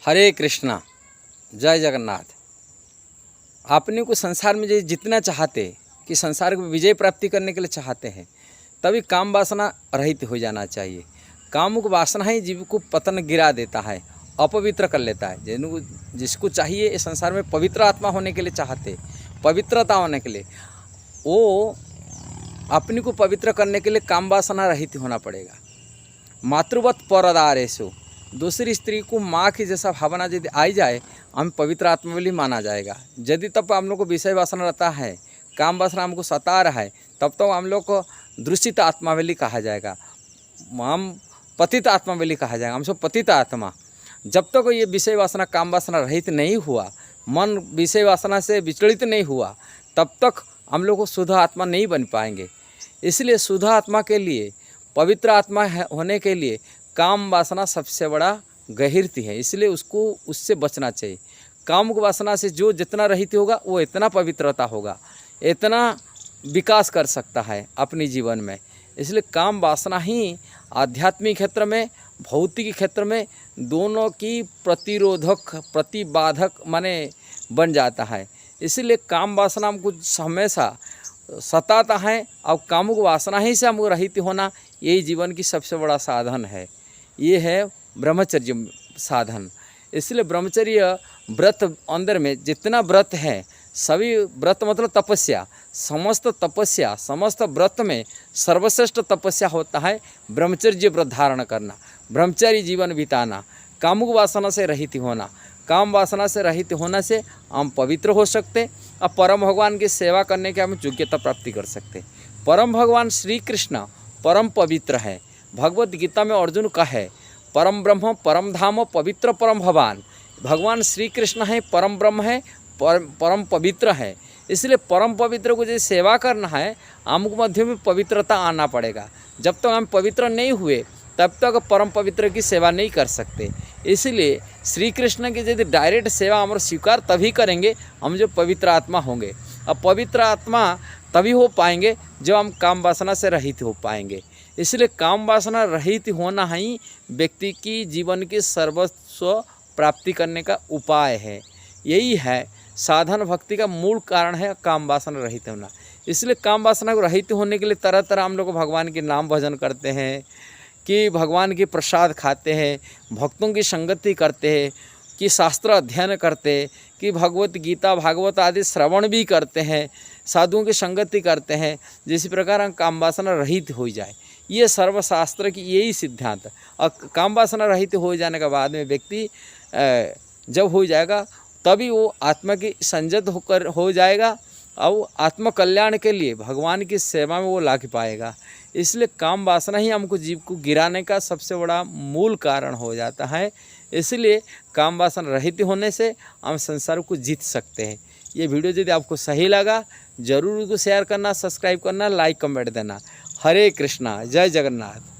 हरे कृष्णा, जय जगन्नाथ। अपने को संसार में जितना चाहते कि संसार को विजय प्राप्ति करने के लिए चाहते हैं, तभी काम वासना रहित हो जाना चाहिए। कामुक वासना ही जीव को पतन गिरा देता है, अपवित्र कर लेता है। जिसको चाहिए इस संसार में पवित्र आत्मा होने के लिए चाहते, पवित्रता होने के लिए, वो अपने को पवित्र करने के लिए काम वासना रहित होना पड़ेगा। मातृवत परदारेशु, दूसरी स्त्री को माँ की जैसा भावना यदि आई जाए, हम पवित्र आत्मावली माना जाएगा। यदि तब हम लोग को विषय वासना रहता है, काम वासना हमको सता रहा है, तब तो हम लोग को दूषित आत्मावली कहा जाएगा, हम पतित आत्मावली कहा जाएगा, हम सब पतित आत्मा। जब तक ये विषय वासना काम वासना रहित नहीं हुआ, मन विषय वासना से विचलित नहीं हुआ, तब तक हम लोग को शुद्ध आत्मा नहीं बन पाएंगे। इसलिए शुद्ध आत्मा के लिए, पवित्र आत्मा होने के लिए काम वासना सबसे बड़ा गहिरती है, इसलिए उससे बचना चाहिए। काम वासना से जो जितना रहित होगा वो इतना पवित्रता होगा, इतना विकास कर सकता है अपने जीवन में। इसलिए काम वासना ही आध्यात्मिक क्षेत्र में, भौतिक क्षेत्र में दोनों की प्रतिरोधक, प्रतिबाधक माने बन जाता है। इसलिए काम वासना हमको हमेशा सताता है, और कामुक वासना ही से हमको रहित होना, यही जीवन की सबसे बड़ा साधन है। ये है ब्रह्मचर्य साधन। इसलिए ब्रह्मचर्य व्रत अंदर में जितना व्रत है, सभी व्रत मतलब तपस्या, समस्त व्रत में सर्वश्रेष्ठ तपस्या होता है ब्रह्मचर्य व्रत धारण करना, ब्रह्मचर्य जीवन बिताना, कामुक वासना से रहित होना। काम वासना से रहित होने से हम पवित्र हो सकते, और परम भगवान की सेवा करने के हम योग्यता प्राप्ति कर सकते। परम भगवान श्री कृष्ण परम पवित्र है। भगवत गीता में अर्जुन का है, परम ब्रह्म परम धाम पवित्र परम भगवान। भगवान श्री कृष्ण है, परम ब्रह्म है, परम पवित्र है। इसलिए परम पवित्र को जो सेवा करना है, हमको मध्य में पवित्रता आना पड़ेगा। जब तक हम पवित्र नहीं हुए, तब तक परम पवित्र की सेवा नहीं कर सकते। इसलिए श्री कृष्ण की यदि डायरेक्ट सेवा हम स्वीकार तभी करेंगे, हम जो पवित्र आत्मा होंगे। अब पवित्र आत्मा तभी हो पाएंगे जब हम काम वासना से रहित हो पाएंगे। इसलिए काम वासना रहित होना ही व्यक्ति की जीवन की सर्वस्व प्राप्ति करने का उपाय है। यही है साधन भक्ति का मूल कारण है, काम वासना रहित होना। इसलिए काम वासना को रहित होने के लिए तरह तरह हम लोग भगवान के नाम भजन करते हैं, कि भगवान के प्रसाद खाते हैं, भक्तों की संगति करते हैं, कि शास्त्र अध्ययन करते हैं, कि भगवत गीता भागवत आदि श्रवण भी करते हैं, साधुओं की संगति करते हैं, जिस प्रकार हम काम वासना रहित हो जाए। ये सर्वशास्त्र की यही सिद्धांत। और काम वासना रहित हो जाने के बाद में व्यक्ति जब हो जाएगा, तभी वो आत्मा की संयत होकर हो जाएगा, और आत्म कल्याण के लिए भगवान की सेवा में वो लाग पाएगा। इसलिए काम वासना ही हमको जीव को गिराने का सबसे बड़ा मूल कारण हो जाता है। इसलिए काम वासना रहित होने से हम संसार को जीत सकते हैं। ये वीडियो यदि आपको सही लगा, ज़रूर उसको शेयर करना, सब्सक्राइब करना, लाइक कमेंट देना। हरे कृष्णा, जय जगन्नाथ।